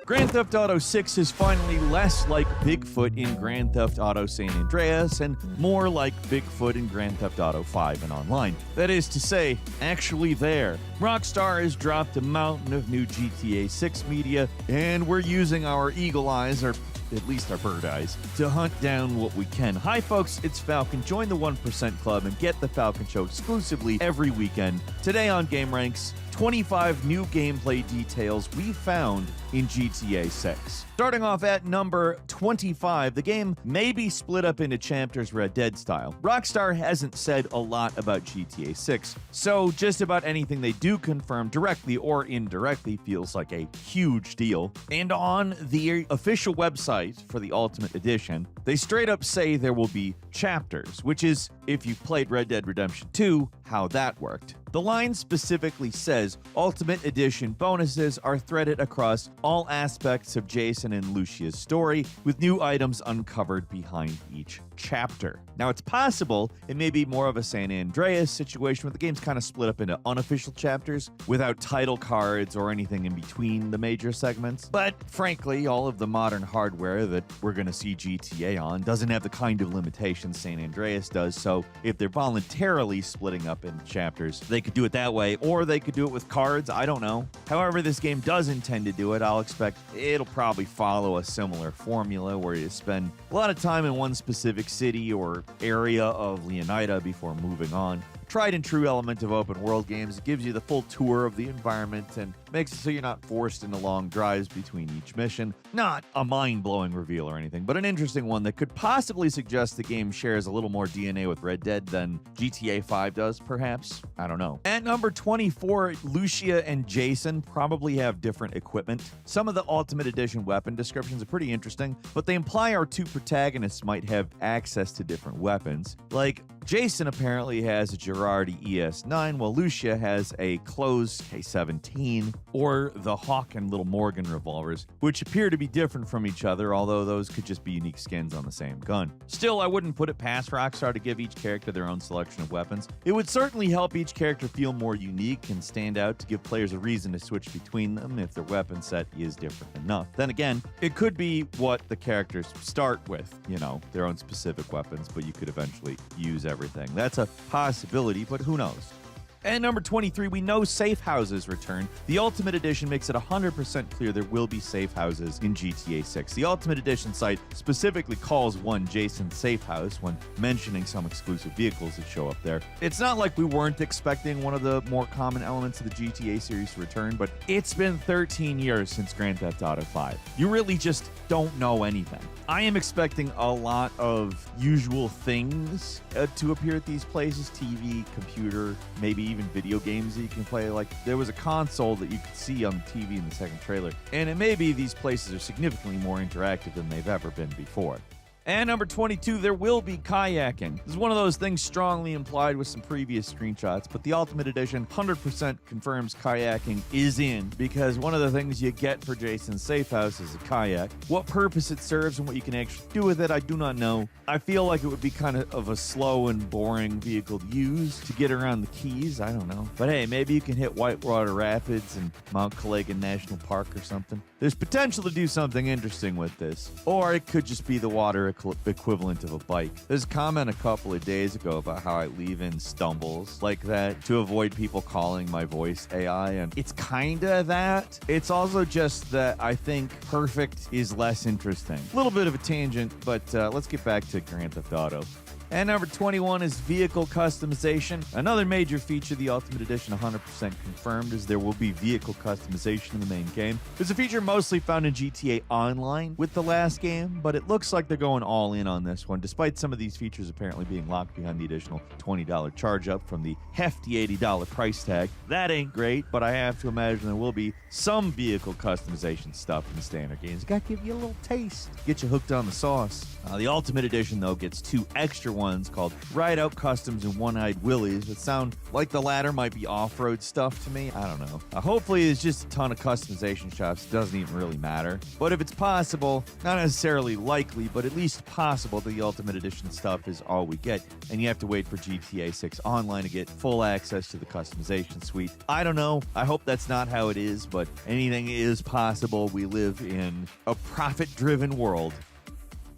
Grand Theft Auto 6 is finally less like Bigfoot in Grand Theft Auto San Andreas and more like Bigfoot in Grand Theft Auto 5 and online. That is to say, actually there. Rockstar has dropped a mountain of new GTA 6 media, and we're using our eagle eyes, or at least our bird eyes, to hunt down what we can. Hi folks, it's Falcon. Join the 1% Club and get the Falcon Show exclusively every weekend. Today on gameranx, 25 new gameplay details we found in GTA 6. Starting off at number 25, the game may be split up into chapters Red Dead style. Rockstar hasn't said a lot about GTA 6, so just about anything they do confirm directly or indirectly feels like a huge deal. And on the official website for the Ultimate Edition, they straight up say there will be chapters, which is, if you've played Red Dead Redemption 2, how that worked. The line specifically says Ultimate Edition bonuses are threaded across all aspects of Jason and Lucia's story, with new items uncovered behind each chapter. Now, it's possible it may be more of a San Andreas situation where the game's kind of split up into unofficial chapters without title cards or anything in between the major segments. But frankly, all of the modern hardware that we're going to see GTA on doesn't have the kind of limitations San Andreas does, so if they're voluntarily splitting up into chapters, they could do it that way, or they could do it with cards, I don't know. However this game does intend to do it, I'll expect it'll probably follow a similar formula where you spend a lot of time in one specific city or area of Leonida before moving on. Tried and true element of open world games. It gives you the full tour of the environment and makes it so you're not forced into long drives between each mission. Not a mind-blowing reveal or anything, but an interesting one that could possibly suggest the game shares a little more DNA with Red Dead than GTA 5 does, perhaps. I don't know. At number 24, Lucia and Jason probably have different equipment. Some of the Ultimate Edition weapon descriptions are pretty interesting, but they imply our two protagonists might have access to different weapons. Like, Jason apparently has a Girardi ES9, while Lucia has a closed K17, or the Hawk and Little Morgan revolvers, which appear to be different from each other, although those could just be unique skins on the same gun. Still, I wouldn't put it past Rockstar to give each character their own selection of weapons. It would certainly help each character feel more unique and stand out to give players a reason to switch between them if their weapon set is different enough. Then again, it could be what the characters start with, their own specific weapons, but you could eventually use everything. That's a possibility, but who knows? And number 23, we know safe houses return. The Ultimate Edition makes it 100% clear there will be safe houses in GTA 6. The Ultimate Edition site specifically calls one Jason's safe house when mentioning some exclusive vehicles that show up there. It's not like we weren't expecting one of the more common elements of the GTA series to return, but it's been 13 years since Grand Theft Auto 5. You really just don't know anything. I am expecting a lot of usual things to appear at these places. TV, computer, maybe even video games that you can play. Like, there was a console that you could see on the TV in the second trailer. And it may be these places are significantly more interactive than they've ever been before. And number 22, there will be kayaking. This is one of those things strongly implied with some previous screenshots, but the Ultimate Edition 100% confirms kayaking is in, because one of the things you get for Jason's safe house is a kayak. What purpose it serves and what you can actually do with it, I do not know. I feel like it would be kind of a slow and boring vehicle to use to get around the Keys. I don't know. But hey, maybe you can hit Whitewater Rapids and Mount Calagan National Park or something. There's potential to do something interesting with this. Or it could just be the water equivalent of a bike. There's a comment a couple of days ago about how I leave in stumbles like that to avoid people calling my voice AI, and it's kinda that. It's also just that I think perfect is less interesting. A little bit of a tangent, but let's get back to Grand Theft Auto. And number 21 is vehicle customization. Another major feature the Ultimate Edition 100% confirmed is there will be vehicle customization in the main game. It's a feature mostly found in GTA Online with the last game, but it looks like they're going all in on this one, despite some of these features apparently being locked behind the additional $20 charge up from the hefty $80 price tag. That ain't great, but I have to imagine there will be some vehicle customization stuff in the standard games. Gotta give you a little taste, get you hooked on the sauce. The Ultimate Edition, though, gets 2 extra ones called Ride Out Customs and One-Eyed Willies that sound like the latter might be off-road stuff to me. I don't know. Hopefully it's just a ton of customization shops. It doesn't even really matter. But if it's possible, not necessarily likely, but at least possible, the Ultimate Edition stuff is all we get, and you have to wait for GTA 6 Online to get full access to the customization suite. I don't know. I hope that's not how it is, but anything is possible. We live in a profit-driven world.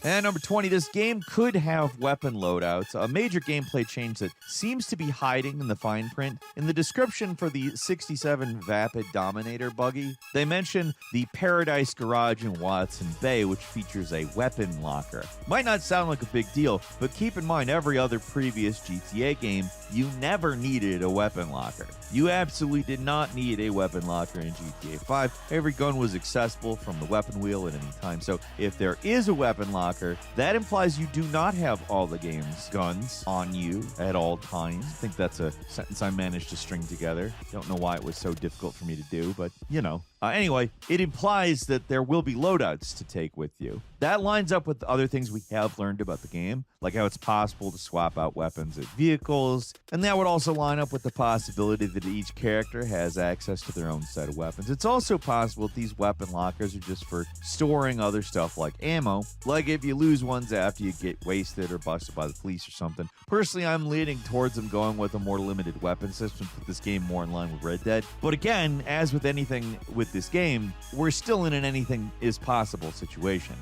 And number 20, this game could have weapon loadouts, a major gameplay change that seems to be hiding in the fine print. In the description for the 67 Vapid Dominator buggy, they mention the Paradise Garage in Watson Bay, which features a weapon locker. Might not sound like a big deal, but keep in mind every other previous GTA game, you never needed a weapon locker. You absolutely did not need a weapon locker in GTA 5. Every gun was accessible from the weapon wheel at any time. So if there is a weapon locker, that implies you do not have all the game's guns on you at all times. I think that's a sentence I managed to string together. Don't know why it was so difficult for me to do, but you know. Anyway, it implies that there will be loadouts to take with you. That lines up with the other things we have learned about the game, like how it's possible to swap out weapons at vehicles, and that would also line up with the possibility that each character has access to their own set of weapons. It's also possible that these weapon lockers are just for storing other stuff like ammo, like if you lose ones after you get wasted or busted by the police or something. Personally, I'm leaning towards them going with a more limited weapon system to put this game more in line with Red Dead. But again, as with anything with this game, we're still in an anything is possible situation.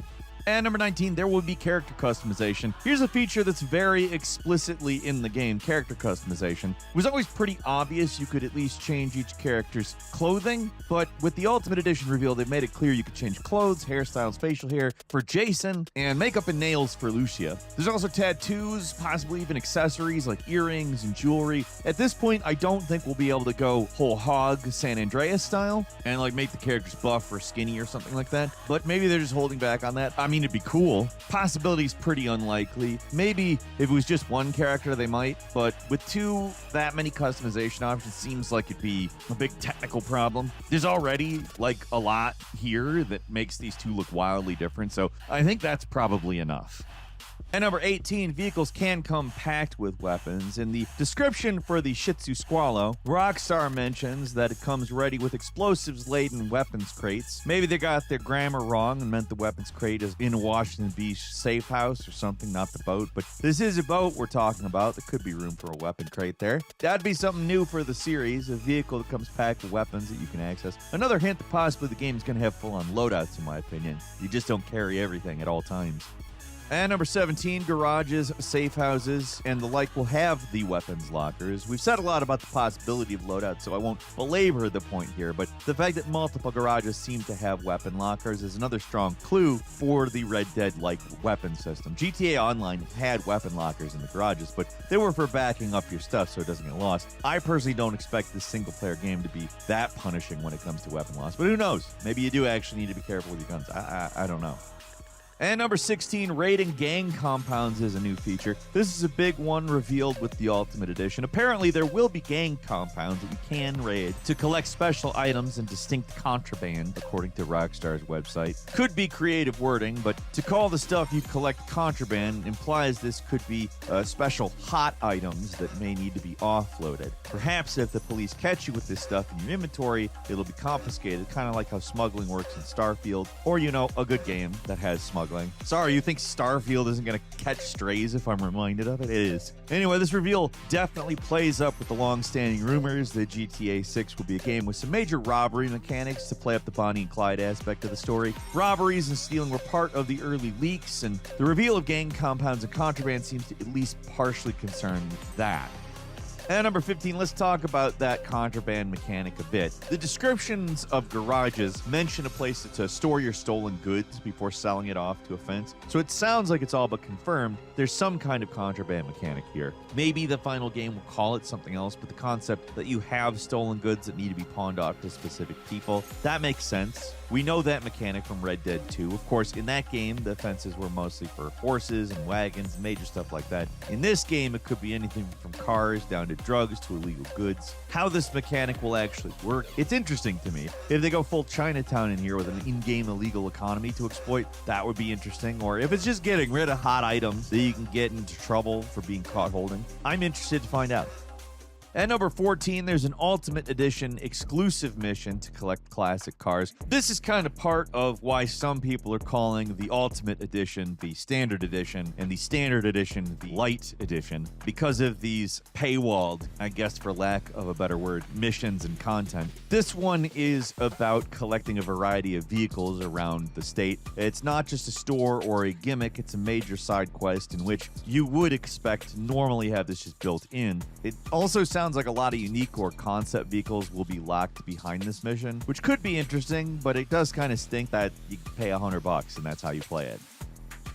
And number 19, there will be character customization. Here's a feature that's very explicitly in the game, character customization. It was always pretty obvious you could at least change each character's clothing, but with the Ultimate Edition reveal, they've made it clear you could change clothes, hairstyles, facial hair for Jason, and makeup and nails for Lucia. There's also tattoos, possibly even accessories like earrings and jewelry. At this point, I don't think we'll be able to go whole hog San Andreas style and like make the characters buff or skinny or something like that, but maybe they're just holding back on that. I mean, it'd be cool. Possibility's pretty unlikely. Maybe if it was just one character, they might, but with two, that many customization options seems like it'd be a big technical problem. There's already like a lot here that makes these two look wildly different, so I think that's probably enough. And number 18, vehicles can come packed with weapons. In the description for the Shih Tzu Squallow, Rockstar mentions that it comes ready with explosives-laden weapons crates. Maybe they got their grammar wrong and meant the weapons crate is in a Washington Beach safe house or something, not the boat. But this is a boat we're talking about. There could be room for a weapon crate there. That'd be something new for the series, a vehicle that comes packed with weapons that you can access. Another hint that possibly the game is going to have full-on loadouts, in my opinion. You just don't carry everything at all times. And number 17, garages, safe houses, and the like will have the weapons lockers. We've said a lot about the possibility of loadouts, so I won't belabor the point here, but the fact that multiple garages seem to have weapon lockers is another strong clue for the Red Dead-like weapon system. GTA Online had weapon lockers in the garages, but they were for backing up your stuff so it doesn't get lost. I personally don't expect this single-player game to be that punishing when it comes to weapon loss, but who knows? Maybe you do actually need to be careful with your guns. I don't know. And number 16, raiding gang compounds is a new feature. This is a big one revealed with the Ultimate Edition. Apparently, there will be gang compounds that you can raid to collect special items and distinct contraband, according to Rockstar's website. Could be creative wording, but to call the stuff you collect contraband implies this could be special hot items that may need to be offloaded. Perhaps if the police catch you with this stuff in your inventory, it'll be confiscated, kind of like how smuggling works in Starfield, or, you know, a good game that has smuggling. Sorry, you think Starfield isn't going to catch strays if I'm reminded of it? It is. Anyway, this reveal definitely plays up with the long-standing rumors that GTA 6 will be a game with some major robbery mechanics to play up the Bonnie and Clyde aspect of the story. Robberies and stealing were part of the early leaks, and the reveal of gang compounds and contraband seems to at least partially concern that. And number 15, let's talk about that contraband mechanic a bit. The descriptions of garages mention a place to store your stolen goods before selling it off to a fence. So it sounds like it's all but confirmed there's some kind of contraband mechanic here. Maybe the final game will call it something else, but the concept that you have stolen goods that need to be pawned off to specific people, that makes sense. We know that mechanic from Red Dead 2. Of course, in that game, the fences were mostly for horses and wagons, major stuff like that. In this game, it could be anything from cars down to drugs to illegal goods. How this mechanic will actually work, it's interesting to me. If they go full Chinatown in here with an in-game illegal economy to exploit, that would be interesting. Or if it's just getting rid of hot items that you can get into trouble for being caught holding, I'm interested to find out. At number 14, there's an Ultimate Edition exclusive mission to collect classic cars. This is kind of part of why some people are calling the Ultimate Edition the Standard Edition and the Standard Edition the Light Edition because of these paywalled, I guess for lack of a better word, missions and content. This one is about collecting a variety of vehicles around the state. It's not just a store or a gimmick, it's a major side quest in which you would expect to normally have this just built in. It also sounds like a lot of unique or concept vehicles will be locked behind this mission, which could be interesting, but it does kind of stink that you can pay $100 and that's how you play it.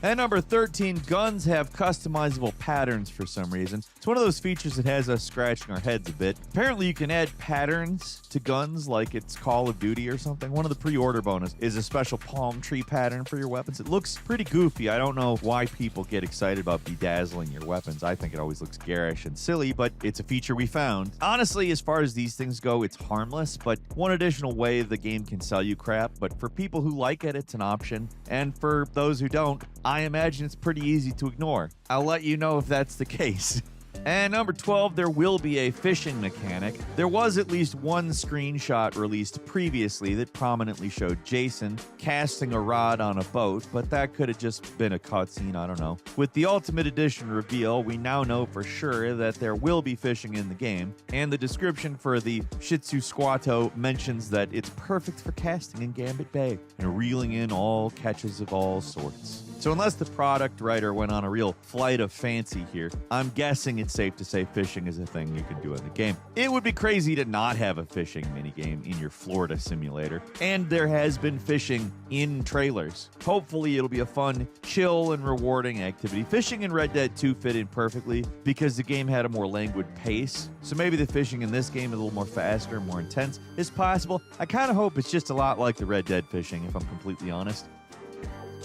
At number 13, guns have customizable patterns for some reason. It's one of those features that has us scratching our heads a bit. Apparently, you can add patterns to guns like it's Call of Duty or something. One of the pre-order bonus is a special palm tree pattern for your weapons. It looks pretty goofy. I don't know why people get excited about bedazzling your weapons. I think it always looks garish and silly, but it's a feature we found. Honestly, as far as these things go, it's harmless, but one additional way the game can sell you crap. But for people who like it, it's an option. And for those who don't, I imagine it's pretty easy to ignore. I'll let you know if that's the case. And number 12, there will be a fishing mechanic. There was at least one screenshot released previously that prominently showed Jason casting a rod on a boat, but that could have just been a cutscene, I don't know. With the Ultimate Edition reveal, we now know for sure that there will be fishing in the game, and the description for the Shih Tzu Squatto mentions that it's perfect for casting in Gambit Bay and reeling in all catches of all sorts. So unless the product writer went on a real flight of fancy here, I'm guessing it's safe to say fishing is a thing you can do in the game. It would be crazy to not have a fishing minigame in your Florida simulator, and there has been fishing in trailers. Hopefully it'll be a fun, chill, and rewarding activity. Fishing in Red Dead 2 fit in perfectly because the game had a more languid pace, so maybe the fishing in this game is a little more faster, more intense. It's possible. I kind of hope it's just a lot like the Red Dead fishing, if I'm completely honest.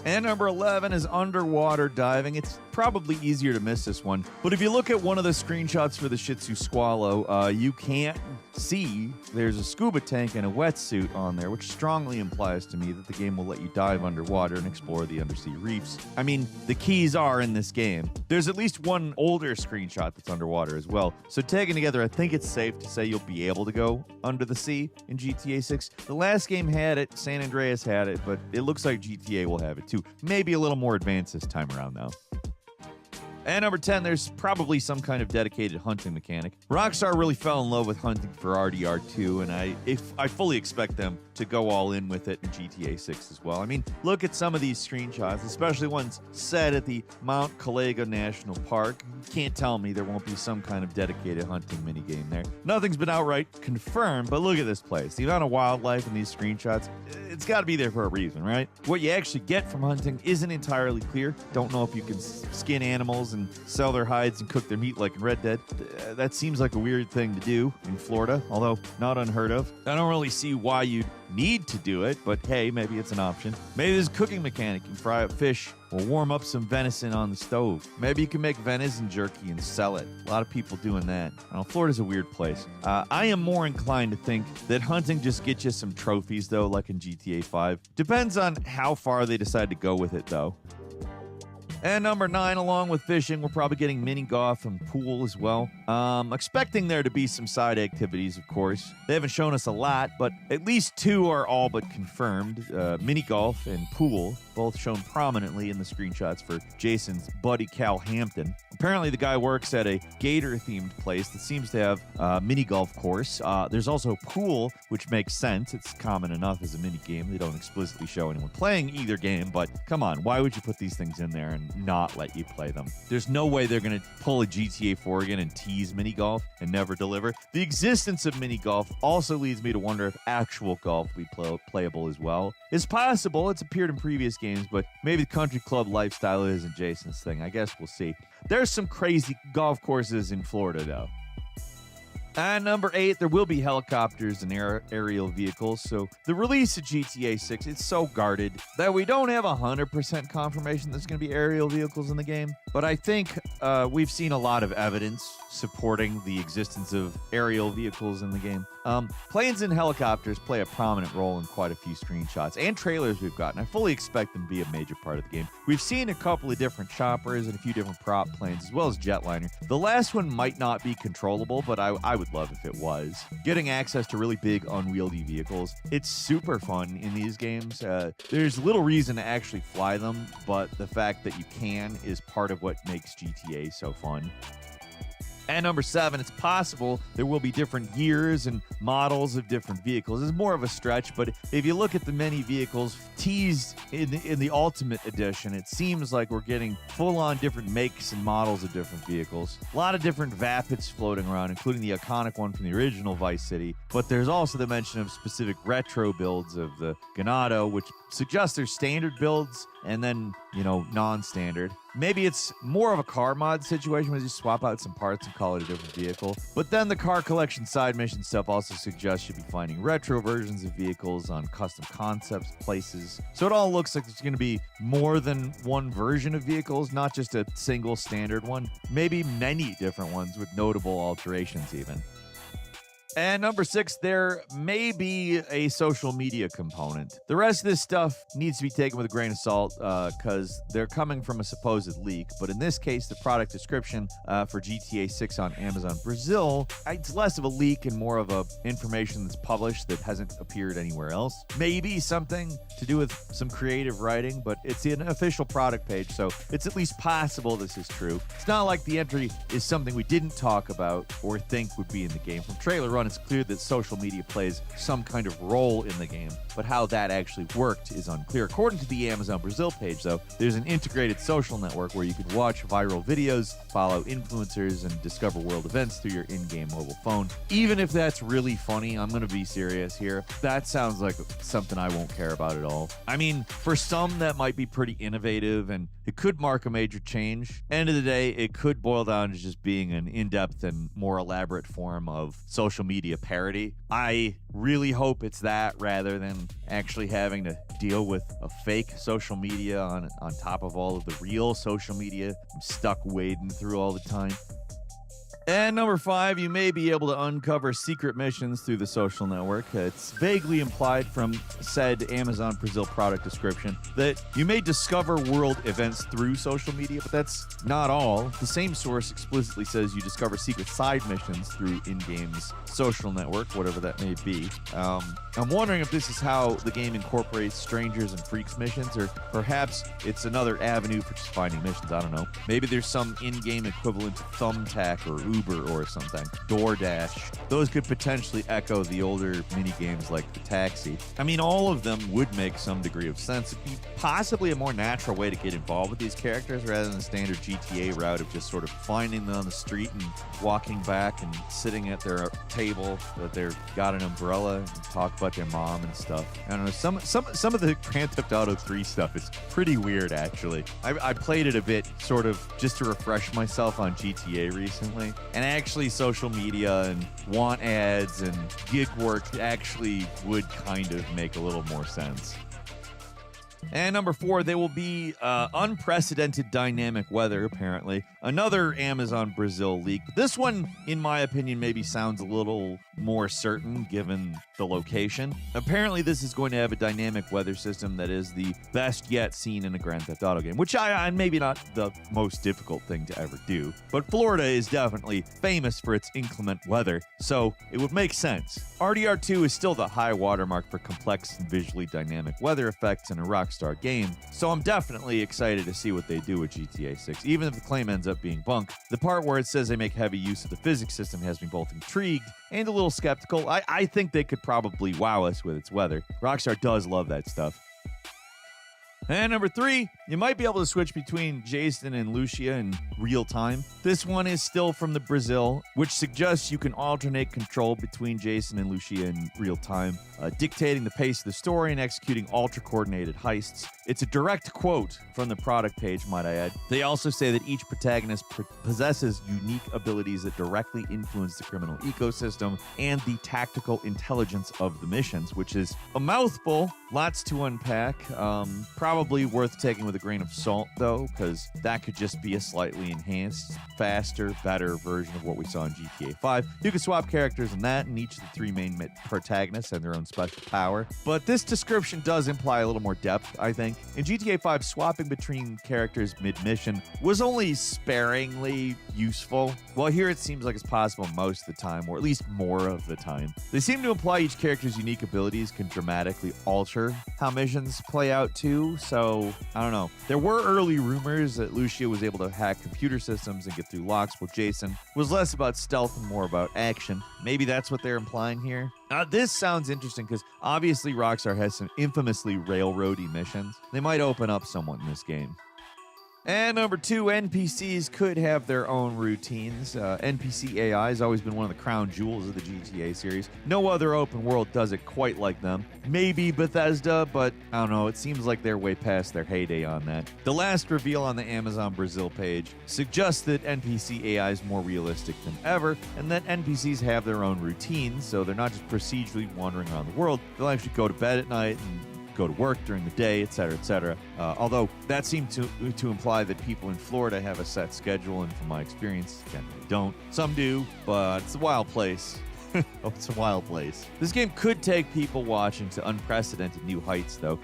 And number 11 is underwater diving. It's probably easier to miss this one, but if you look at one of the screenshots for the Shih Tzu Squallow, you can't see there's a scuba tank and a wetsuit on there, which strongly implies to me that the game will let you dive underwater and explore the undersea reefs. I mean, the keys are in this game. There's at least one older screenshot that's underwater as well. So taken together, I think it's safe to say you'll be able to go under the sea in GTA 6. The last game had it, San Andreas had it, but it looks like GTA will have it too. Maybe a little more advanced this time around though. And number 10, there's probably some kind of dedicated hunting mechanic. Rockstar really fell in love with hunting for RDR2, and I fully expect them to go all in with it in GTA 6 as well. I mean, look at some of these screenshots, especially ones set at the Mount Calaga National Park. You can't tell me there won't be some kind of dedicated hunting minigame there. Nothing's been outright confirmed, but look at this place. The amount of wildlife in these screenshots, it's got to be there for a reason, right? What you actually get from hunting isn't entirely clear. Don't know if you can skin animals and sell their hides and cook their meat like in Red Dead. That seems like a weird thing to do in Florida, although not unheard of. I don't really see why you'd need to do it, but hey, maybe it's an option. Maybe there's a cooking mechanic. You can fry up fish or warm up some venison on the stove. Maybe you can make venison jerky and sell it. A lot of people doing that. I know, Florida's a weird place. I am more inclined to think that hunting just gets you some trophies, though, like in GTA 5. Depends on how far they decide to go with it, though. And number 9, along with fishing, we're probably getting mini golf and pool as well. Expecting there to be some side activities, of course. They haven't shown us a lot, but at least 2 are all but confirmed. Mini golf and pool, both shown prominently in the screenshots for Jason's buddy Cal Hampton. Apparently the guy works at a gator-themed place that seems to have a mini golf course. There's also pool, which makes sense. It's common enough as a mini game. They don't explicitly show anyone playing either game, but come on, why would you put these things in there and not let you play them? There's no way they're going to pull a GTA 4 again and tease mini golf and never deliver. The existence of mini golf also leads me to wonder if actual golf will be playable as well. It's possible. It's appeared in previous games, but maybe the country club lifestyle isn't Jason's thing. I guess we'll see. There's some crazy golf courses in Florida, though. At number 8, there will be helicopters and aerial vehicles, so the release of GTA 6 is so guarded that we don't have 100% confirmation there's going to be aerial vehicles in the game, but I think we've seen a lot of evidence supporting the existence of aerial vehicles in the game. Planes and helicopters play a prominent role in quite a few screenshots and trailers we've gotten. I fully expect them to be a major part of the game. We've seen a couple of different choppers and a few different prop planes, as well as jetliner. The last one might not be controllable, but I would love if it was. Getting access to really big, unwieldy vehicles, it's super fun in these games. There's little reason to actually fly them, but the fact that you can is part of what makes GTA so fun. At number 7, it's possible there will be different years and models of different vehicles. It's more of a stretch, but if you look at the many vehicles teased in the Ultimate Edition, it seems like we're getting full-on different makes and models of different vehicles. A lot of different Vapids floating around, including the iconic one from the original Vice City, but there's also the mention of specific retro builds of the Ganado, which suggests there's standard builds and then, non-standard. Maybe it's more of a car mod situation where you swap out some parts and call it a different vehicle. But then the car collection side mission stuff also suggests you'll be finding retro versions of vehicles on custom concepts, places. So it all looks like there's going to be more than one version of vehicles, not just a single standard one. Maybe many different ones with notable alterations even. And number 6, there may be a social media component. The rest of this stuff needs to be taken with a grain of salt because they're coming from a supposed leak. But in this case, the product description for GTA 6 on Amazon Brazil, it's less of a leak and more of a information that's published that hasn't appeared anywhere else. Maybe something to do with some creative writing, but it's an official product page, so it's at least possible this is true. It's not like the entry is something we didn't talk about or think would be in the game. From Trailer Run, it's clear that social media plays some kind of role in the game, but how that actually worked is unclear. According to the Amazon Brazil page, though, there's an integrated social network where you can watch viral videos, follow influencers, and discover world events through your in-game mobile phone. Even if that's really funny, I'm going to be serious here. That sounds like something I won't care about at all. I mean, for some, that might be pretty innovative, and it could mark a major change. End of the day, it could boil down to just being an in-depth and more elaborate form of social media parody. I really hope it's that rather than actually having to deal with a fake social media on top of all of the real social media I'm stuck wading through all the time. And number 5, you may be able to uncover secret missions through the social network. It's vaguely implied from said Amazon Brazil product description that you may discover world events through social media, but that's not all. The same source explicitly says you discover secret side missions through in-game's social network, whatever that may be. I'm wondering if this is how the game incorporates strangers and freaks missions, or perhaps it's another avenue for just finding missions. I don't know. Maybe there's some in-game equivalent to Thumbtack or Uber or something. DoorDash. Those could potentially echo the older mini-games like the Taxi. I mean, all of them would make some degree of sense. It'd be possibly a more natural way to get involved with these characters rather than the standard GTA route of just sort of finding them on the street and walking back and sitting at their table that they've got an umbrella and talk about their mom and stuff. I don't know. Some of the Grand Theft Auto 3 stuff is pretty weird, actually. I played it a bit sort of just to refresh myself on GTA recently. And actually, social media and want ads and gig work actually would kind of make a little more sense. And number 4, there will be unprecedented dynamic weather, apparently. Another Amazon Brazil leak. This one, in my opinion, maybe sounds a little more certain given the location. Apparently, this is going to have a dynamic weather system that is the best yet seen in a Grand Theft Auto game, which I maybe not the most difficult thing to ever do. But Florida is definitely famous for its inclement weather, so it would make sense. RDR2 is still the high watermark for complex and visually dynamic weather effects in a Rockstar game, so I'm definitely excited to see what they do with GTA 6, even if the claim ends up being bunk. The part where it says they make heavy use of the physics system has me both intrigued and a little skeptical. I think they could probably wow us with its weather. Rockstar does love that stuff. And number 3, You might be able to switch between Jason and Lucia in real time. This one is still from the Brazil, which suggests you can alternate control between Jason and Lucia in real time, dictating the pace of the story and executing ultra-coordinated heists. It's a direct quote from the product page, might I add. They also say that each protagonist possesses unique abilities that directly influence the criminal ecosystem and the tactical intelligence of the missions, which is a mouthful, lots to unpack. Probably worth taking with a grain of salt, though, because that could just be a slightly enhanced, faster, better version of what we saw in GTA 5. You can swap characters in that, and each of the three main protagonists have their own special power. But this description does imply a little more depth, I think. In GTA 5, swapping between characters mid-mission was only sparingly useful. Well, here it seems like it's possible most of the time, or at least more of the time. They seem to imply each character's unique abilities can dramatically alter how missions play out too, so I don't know. There were early rumors that Lucia was able to hack computer systems and get through locks, while Jason was less about stealth and more about action. Maybe that's what they're implying here. This sounds interesting because obviously Rockstar has some infamously railroady missions. They might open up somewhat in this game. And number 2, NPCs could have their own routines. NPC AI has always been one of the crown jewels of the GTA series. No other open world does it quite like them. Maybe Bethesda, but I don't know, it seems like they're way past their heyday on that. The last reveal on the Amazon Brazil page suggests that NPC AI is more realistic than ever, and that NPCs have their own routines, so they're not just procedurally wandering around the world. They'll actually go to bed at night and go to work during the day, etc., etc. Although that seemed to imply that people in Florida have a set schedule, and from my experience, generally don't. Some do, but it's a wild place. Oh, it's a wild place. This game could take people watching to unprecedented new heights, though.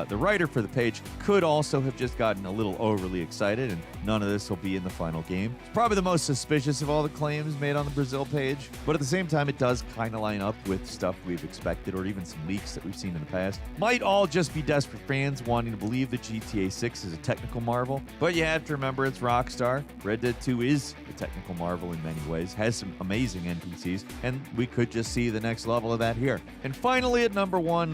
The writer for the page could also have just gotten a little overly excited, and none of this will be in the final game. It's probably the most suspicious of all the claims made on the Brazil page, but at the same time, it does kind of line up with stuff we've expected, or even some leaks that we've seen in the past. Might all just be desperate fans wanting to believe that GTA 6 is a technical marvel, but you have to remember it's Rockstar. Red Dead 2 is a technical marvel in many ways, has some amazing NPCs, and we could just see the next level of that here. And finally, at number 1,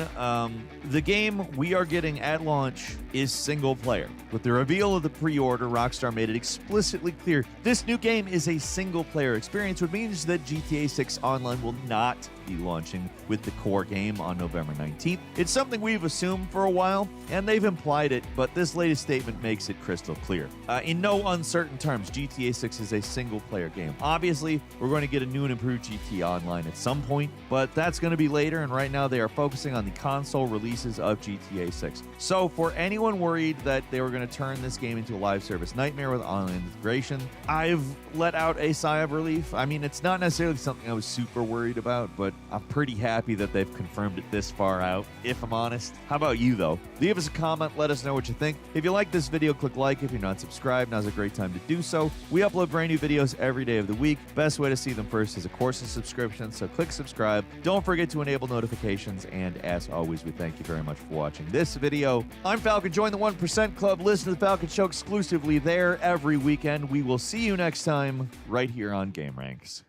the game we are getting at launch is single player. With the reveal of the pre-order, Rockstar made it explicitly clear this new game is a single player experience, which means that GTA 6 Online will not be launching with the core game on November 19th. It's something we've assumed for a while, and they've implied it, but this latest statement makes it crystal clear. In no uncertain terms, GTA 6 is a single-player game. Obviously, we're going to get a new and improved GTA Online at some point, but that's going to be later, and right now they are focusing on the console releases of GTA 6. So for anyone worried that they were going to turn this game into a live service nightmare with online integration, I've let out a sigh of relief. I mean, it's not necessarily something I was super worried about, but I'm pretty happy that they've confirmed it this far out, if I'm honest. How about you, though? Leave us a comment, let us know what you think. If you like this video, click like. If you're not subscribed, now's a great time to do so. We upload brand new videos every day of the week. Best way to see them first is, of course, a subscription, so click subscribe. Don't forget to enable notifications, and as always, we thank you very much for watching this video. I'm Falcon. Join the 1% Club. Listen to the Falcon Show exclusively there every weekend. We will see you next time right here on gameranx.